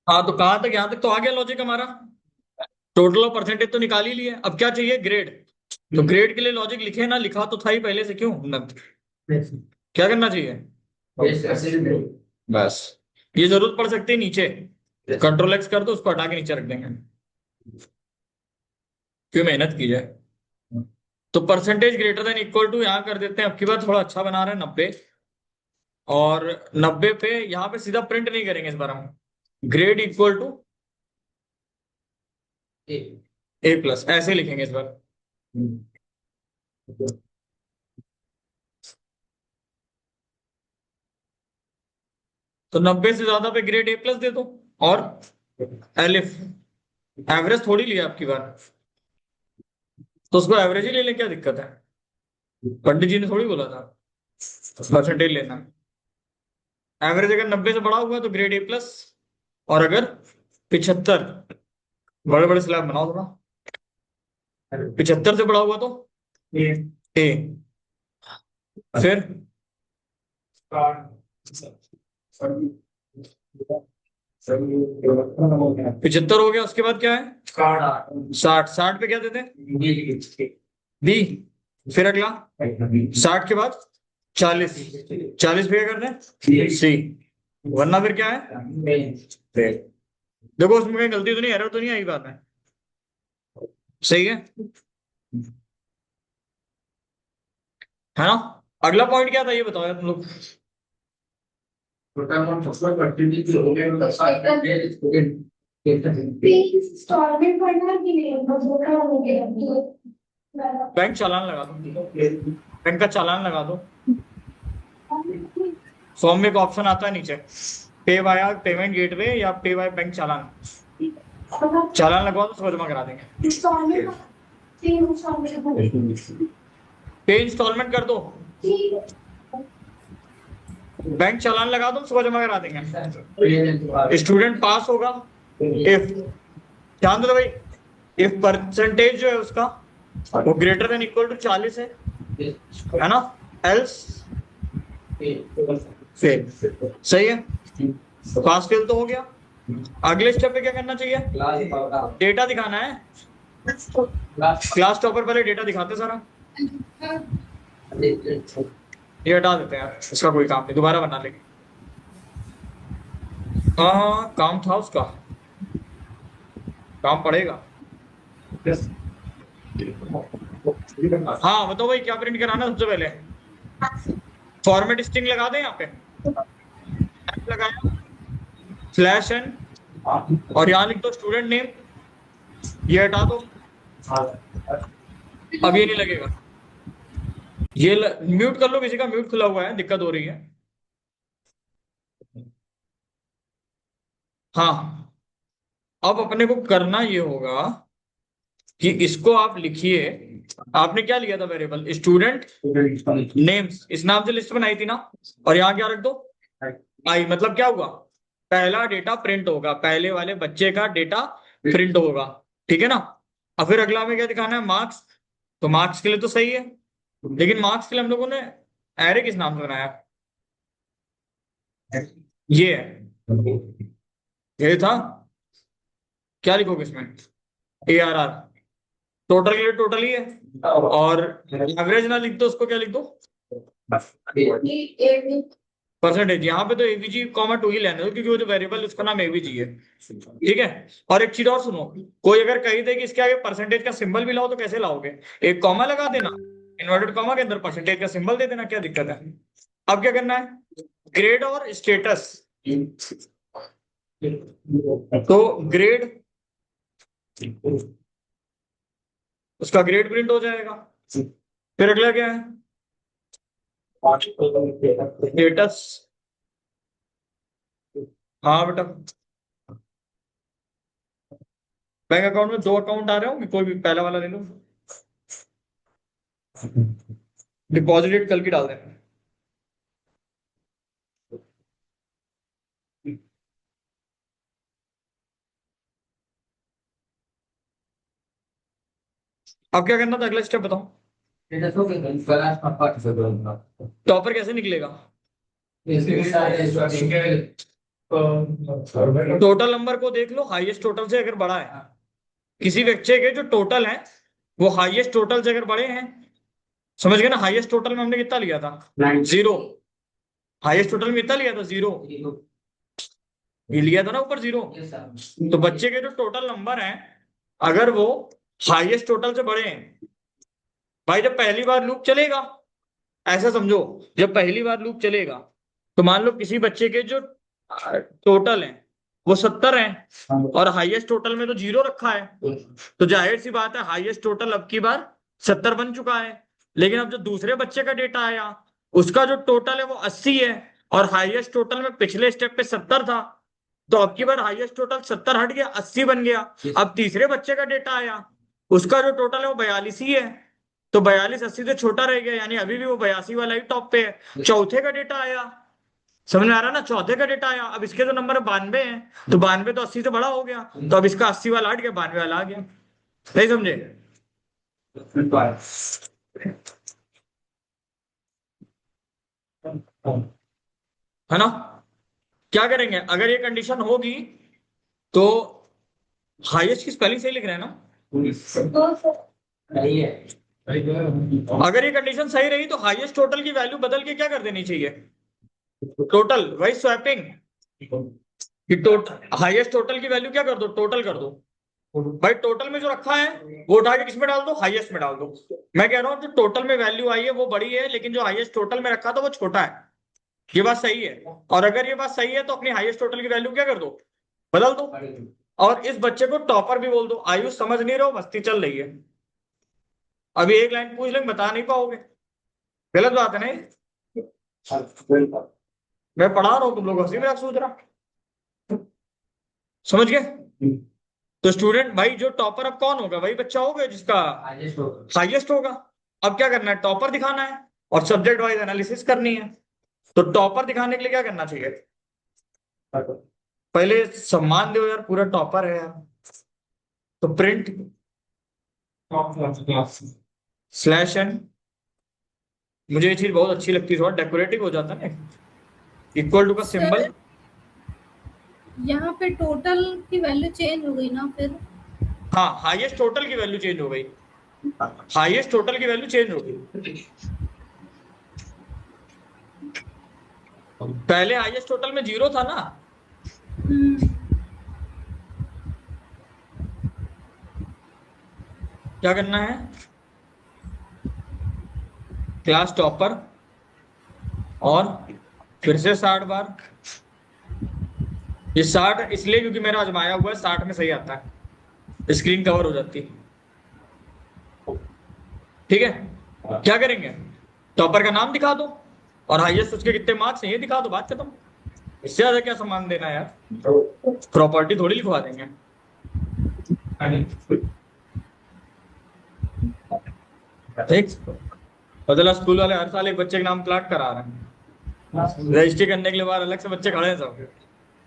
हाँ तो कहाँ तक, यहाँ तक तो आ गया लॉजिक हमारा। टोटल और परसेंटेज तो निकाल ही लिए, अब क्या चाहिए, ग्रेड। तो ग्रेड के लिए लॉजिक लिखे ना, लिखा तो था ही पहले से, क्यों न, क्या करना चाहिए बस। ये जरूरत पड़ सकती है नीचे, कंट्रोल एक्स कर दो, उसको हटा के नीचे रख देंगे, क्यों मेहनत की जाए। तो percentage greater than equal to यहाँ कर देते हैं, अब की बार थोड़ा अच्छा बना रहे हैं 90। और 90 पे यहाँ पे सीधा प्रिंट नहीं करेंगे इस बार हम, grade equal to A plus ऐसे लिखेंगे इस बार। तो 90 से ज्यादा पे ग्रेड ए प्लस दे दो। और एलिफ, एवरेज थोड़ी लिया आपकी बार, तो उसको एवरेज ही ले लें, क्या दिक्कत है। पंडित जी ने थोड़ी बोला था परसेंटेज लेना। एवरेज अगर 90 से बड़ा हुआ तो ग्रेड ए प्लस, और अगर 75, बड़े बड़े स्लैब बनाओ थोड़ा, 75 से बड़ा हुआ तो ए। फिर 75 हो गया, उसके बाद क्या है 60, 60 पे क्या देते हैं बी। फिर अगला 60 के बाद 40, 40 पे क्या करते हैं सी। वरना फिर क्या है देखो उसमें कहीं गलती तो नहीं, एरर तो नहीं आई बात में, सही है ना। अगला पॉइंट क्या था ये बताओ यार तुम लोग। इंस्टॉलमेंट भरना कि नहीं, बस वो काम हो गया। बैंक चालान लगा दो, बैंक का चालान लगा दो। फॉर्म में एक ऑप्शन आता है नीचे, पे वाया पेमेंट गेटवे या पे वाया बैंक चालान। चालान लगवा दो, उसको जमा करा देंगे। इंस्टॉलमेंट पे इंस्टॉलमेंट कर दो, बैंक चालान लगा दो, उसको जमा करा देंगे। स्टूडेंट पास होगा इफ, ध्यान दो भाई, इफ परसेंटेज जो है उसका वो ग्रेटर देन इक्वल टू 40 है ना, एल्स फेल। सही है, पास फेल तो हो गया। अगले स्टेप पे क्या करना चाहिए, डेटा दिखाना है। क्लास टॉपर पहले डेटा दिखाते सारा, ये हटा देते हैं यार, इसका कोई काम नहीं, दोबारा बना लेंगे। हाँ काम था उसका, काम पड़ेगा। हाँ बताओ भाई क्या प्रिंट कराना सबसे पहले। फॉर्मेट स्ट्रिंग लगा दें यहाँ पे, लगाया स्लैश एन, और यहाँ लिख दो स्टूडेंट नेम, ये हटा दो, अब ये नहीं लगेगा। ये म्यूट कर लो, किसी का म्यूट खुला हुआ है, दिक्कत हो रही है। हाँ अब अपने को करना ये होगा कि इसको आप लिखिए। आपने क्या लिया था वेरिएबल, स्टूडेंट नेम्स, इस नाम से लिस्ट बनाई थी ना, और यहाँ क्या रख दो आई, मतलब क्या हुआ, पहला डेटा प्रिंट होगा, पहले वाले बच्चे का डेटा प्रिंट होगा, ठीक है ना। अब फिर अगला में क्या दिखाना है, मार्क्स। तो मार्क्स के लिए तो सही है, लेकिन मार्क्स के लिए हम लोगों ने एरे किस नाम से बनाया, ये है, ये था। क्या लिखोगे इसमें, ए आर आर, टोटल के लिए टोटल ही है, और एवरेज ना लिख दो, उसको क्या लिख दो परसेंटेज। यहाँ पे तो एवीजी कॉमा टू ही लेना है, क्योंकि वो जो वेरिएबल उसका नाम एवीजी है, ठीक है। और एक चीज और सुनो, कोई अगर कही दे कि इसके आगे परसेंटेज का सिंबल भी लाओ तो कैसे लाओगे, एक कॉमा लगा देना, इन्वर्टेड कॉमा के अंदर परसेंटेज का सिंबल दे देना, क्या दिक्कत है। अब क्या करना है, ग्रेड और स्टेटस। तो ग्रेड, उसका ग्रेड प्रिंट हो जाएगा। फिर अगला क्या है, स्टेटस। हाँ बेटा, बैंक अकाउंट में दो अकाउंट आ रहे हो, कोई भी पहला वाला ले लो, डिपॉजिट कल की डाल देना। अब क्या करना था, अगला स्टेप बताओ। टॉपर कैसे निकलेगा, टोटल नंबर को देख लो, हाईएस्ट टोटल से अगर बड़ा है, किसी बच्चे के जो टोटल है वो हाईएस्ट टोटल से अगर बड़े हैं, समझ गए ना। हाईएस्ट टोटल में हमने कितना लिया था? 0। हाईएस्ट टोटल में कितना लिया था? 0। ये लिया था ना ऊपर 0। तो बच्चे के जो टोटल नंबर हैं, अगर वो हाईएस्ट टोटल से बड़े हैं, भाई जब पहली बार लूप चलेगा, ऐसा समझो, जब पहली बार लूप चलेगा तो मान लो किसी बच्चे के जो टोटल है वो 70 है और हाईएस्ट टोटल में तो 0 रखा है, तो जाहिर सी बात है हाईएस्ट टोटल अब की बार 70 बन चुका है। लेकिन अब जो दूसरे बच्चे का डेटा आया, उसका जो टोटल है वो 80 है और हाईएस्ट टोटल में पिछले स्टेप पे 70 था, तो अब की बार हाईएस्ट टोटल 70 हट गया, 80 बन गया। अब तीसरे बच्चे का डेटा आया, उसका जो टोटल है वो 42 ही है, तो 42 80 से छोटा रह गया, यानी अभी भी वो 82 वाला ही टॉप पे है। चौथे का डेटा आया, समझ में आ रहा ना, चौथे का डेटा आया, अब इसके जो नंबर 92 है, तो 92 तो 80 से बड़ा हो गया, तो अब इसका 80 वाला हट गया, 92 वाला आ गया। नहीं समझे? है ना? क्या करेंगे अगर ये कंडीशन होगी तो? हाईएस्ट की स्पेलिंग सही लिख रहे हैं ना? अगर ये कंडीशन सही रही तो हाईएस्ट टोटल की वैल्यू बदल के क्या कर देनी चाहिए? टोटल, वही स्वैपिंग, कि टोटल हाईएस्ट टोटल की वैल्यू क्या कर दो? टोटल कर दो। भाई टोटल में जो रखा है वो उठा के किसमें डाल दो? हाईएस्ट में डाल दो। मैं कह रहा हूं जो टोटल में वैल्यू आई है वो बड़ी है, लेकिन जो हाईएस्ट टोटल में रखा था वो छोटा है। ये बात सही है, और अगर ये बात सही है तो अपनी हाईएस्ट टोटल की वैल्यू क्या कर दो? बदल दो। और इस बच्चे को टॉपर भी बोल दो। आयुष समझ नहीं रहे हो, मस्ती चल रही है। अभी एक लाइन पूछ लेंगे, बता नहीं पाओगे, गलत बात है नहीं? मैं पढ़ा रहा हूँ, तुम लोग हंसी मजाक सोच रहा, समझ गए? तो स्टूडेंट भाई जो टॉपर अब कौन होगा? वही बच्चा होगा जिसका हाईएस्ट होगा। अब क्या करना है? टॉपर दिखाना है और सब्जेक्ट वाइज एनालिसिस करनी है। तो टॉपर दिखाने के लिए क्या करना चाहिए? पहले सम्मान दो यार, पूरा टॉपर है यार। तो प्रिंट /n, मुझे ये चीज बहुत अच्छी लगती है, थोड़ा डेकोरेटिव हो जाता है ना, इक्वल टू का सिंबल। सर यहाँ पे टोटल की वैल्यू चेंज हो गई ना फिर? हाँ, हाईएस्ट टोटल की वैल्यू चेंज हो गई, हाईएस्ट टोटल की वैल्यू चेंज हो गई। पहले हाईएस्ट टोटल में 0 था ना। क्या करना है? क्लास टॉपर और फिर से 60 बार। ये 60 इसलिए क्योंकि मेरा आजमाया हुआ है, 60 में सही आता है, स्क्रीन कवर हो जाती है। ठीक है, क्या करेंगे? टॉपर का नाम दिखा दो और हाईएस्ट उसके कितने मार्क्स हैं ये दिखा दो, बात खत्म। इससे ज्यादा क्या सामान देना है यार? प्रॉपर्टी थोड़ी लिखवा देंगे। ठीक, बदला स्कूल वाले हर साल एक बच्चे के नाम प्लाट करा रहे हैं, रजिस्ट्री करने के लिए बाहर अलग से बच्चे खड़े हैं सब।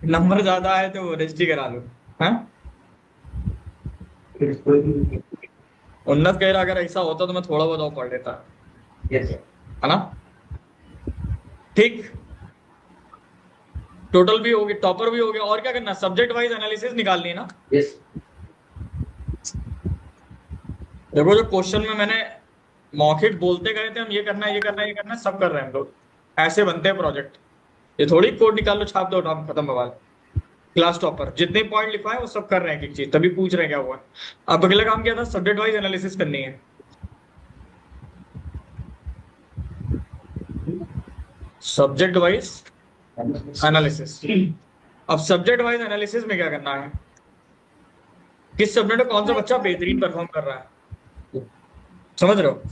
नंबर ज्यादा है तो रजिस्ट्री करा लो। हाँ, उन्नत कह रहा अगर ऐसा होता तो मैं थोड़ा बहुत और पढ़ लेता, है ना? ठीक, टोटल भी हो गया, टॉपर भी हो गया, और क्या करना? सब्जेक्ट वाइज एनालिसिस निकालनी है ना। देखो जो क्वेश्चन में मैंने मौखिक बोलते गए थे, हम ये करना है, ये करना है, ये करना है, सब कर रहे हैं हम लोग, ऐसे बनते हैं प्रोजेक्ट। ये थोड़ी कोड निकाल लो, छाप दो, काम खत्म बवाल। क्लास टॉपर जितने पॉइंट लिखवाए वो सब कर रहे हैं एक चीज, तभी पूछ रहे हैं क्या हुआ। अब अगला काम क्या था? सब्जेक्ट वाइज एनालिसिस करनी है। Subject wise analysis. अब सब्जेक्ट वाइज एनालिसिस में क्या करना है? किस सब्जेक्ट में कौन सा बच्चा बेहतरीन परफॉर्म कर रहा है, समझ रहे हो?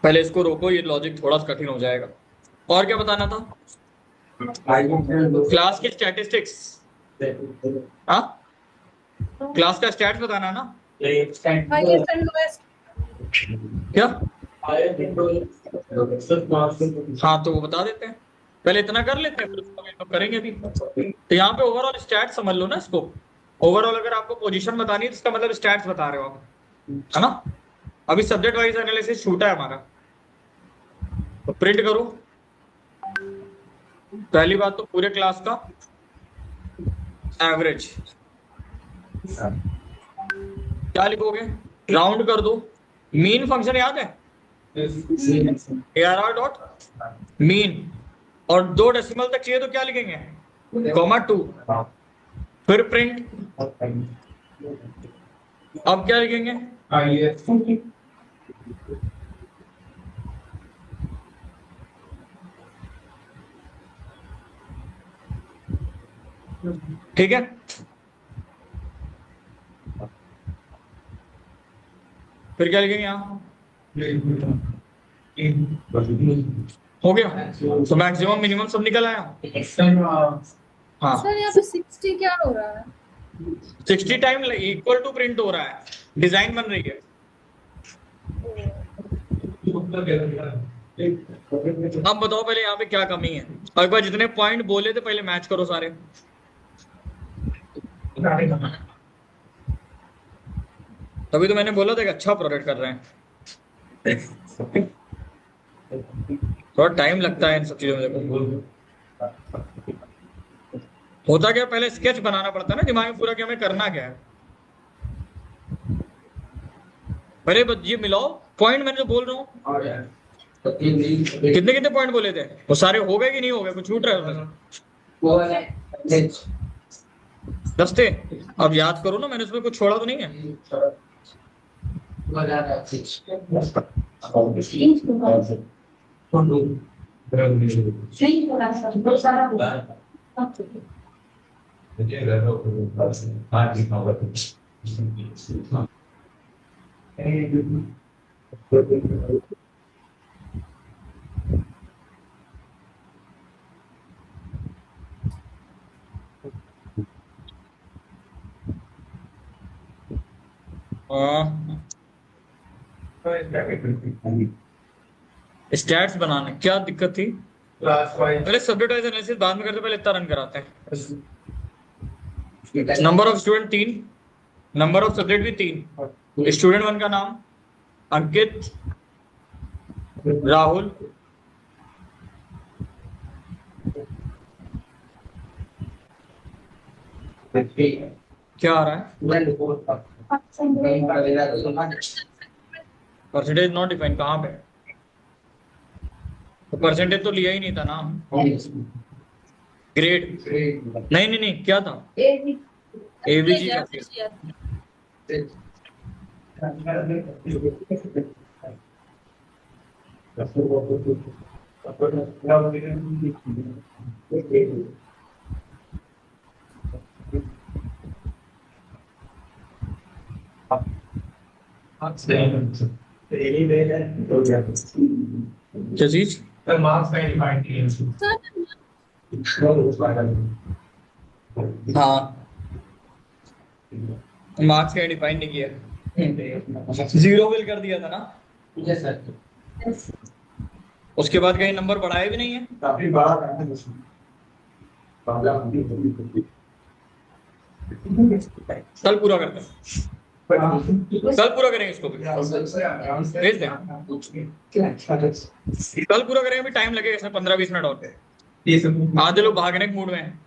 पहले इसको रोको, ये लॉजिक थोड़ा कठिन हो जाएगा। और क्या बताना था? क्लास की स्टैटिस्टिक्स। हाँ, क्लास का स्टैट्स बताना ना। Highest and lowest. क्या? हाँ, तो वो बता देते हैं, पहले इतना कर लेते हैं, फिर उसको हम लोग करेंगे भी। तो यहाँ पे ओवरऑल स्टैट्स समझ लो ना इसको। ओवरऑल अगर आपको पोजीशन बतानी है तो इसका मतलब स्टैट्स बता रहे हो आप, है ना? अभी सब्जेक्ट वाइज एनालिसिस छूटा है हमारा। प्रिंट करो। पहली बात तो पूरे क्लास का एवरेज क्या लिखोगे, राउंड कर दो। मीन फंक्शन याद है, ARR डॉट मीन, और 2 डेसिमल तक चाहिए तो क्या लिखेंगे, (2). फिर प्रिंट, अब क्या लिखेंगे, ठीक है। फिर क्या लिखेंगे यहाँ, हो गया। तो मैक्सिमम मिनिमम सब निकल आया। हाँ, सर यहाँ पे 60 क्या हो रहा है? 60 टाइम इक्वल टू प्रिंट हो रहा है, डिजाइन बन रही है। अब बताओ पहले यहाँ पे क्या कमी है, और एक बार जितने पॉइंट बोले थे पहले मैच करो सारे। तभी तो मैंने बोला था कि अच्छा प्रोडक्ट कर रहे हैं। थोड़ा टाइम लगता है इन सब चीजों में। होता क्या, पहले स्केच बनाना पड़ता है ना दिमाग में पूरा कि हमें करना क्या है। पहले ये मिलाओ पॉइंट, मैंने जो बोल रहा हूँ। कितने कितने पॉइंट बोले थे, वो सारे हो गए कि नहीं हो गए, कुछ छूट रहा है? 10 थे। अब याद करो ना, मैंने उसमें कुछ छोड़ा तो नहीं है। स्टैट्स बनाना क्या दिक्कत थी, पहले सब्जेक्ट वाइज एनालिसिस बाद में करते, पहले इतना रन कराते हैं। Number of student 3, number of subject भी 3। स्टूडेंट 1 का नाम अंकित, राहुल, क्या आ रहा है, परसेंटेज नॉट डिफाइन, कहाँ पे, तो परसेंटेज तो लिया ही नहीं था ना। ग्रेड नहीं नहीं नहीं, क्या था, ABG का। क्या चीज, हाँ मार्क्स का डिफाइन नहीं किया, 0 बिल कर दिया था ना। उसके बाद कहीं नंबर बढ़ाए भी नहीं है, काफी बड़ा कल पूरा करते हैं, कल पूरा करेंगे इसको भी, भेज दें, कल पूरा करेंगे, भी टाइम लगेगा इसमें 15-20 मिनट और। आधे लोग भागने के मूड में हैं।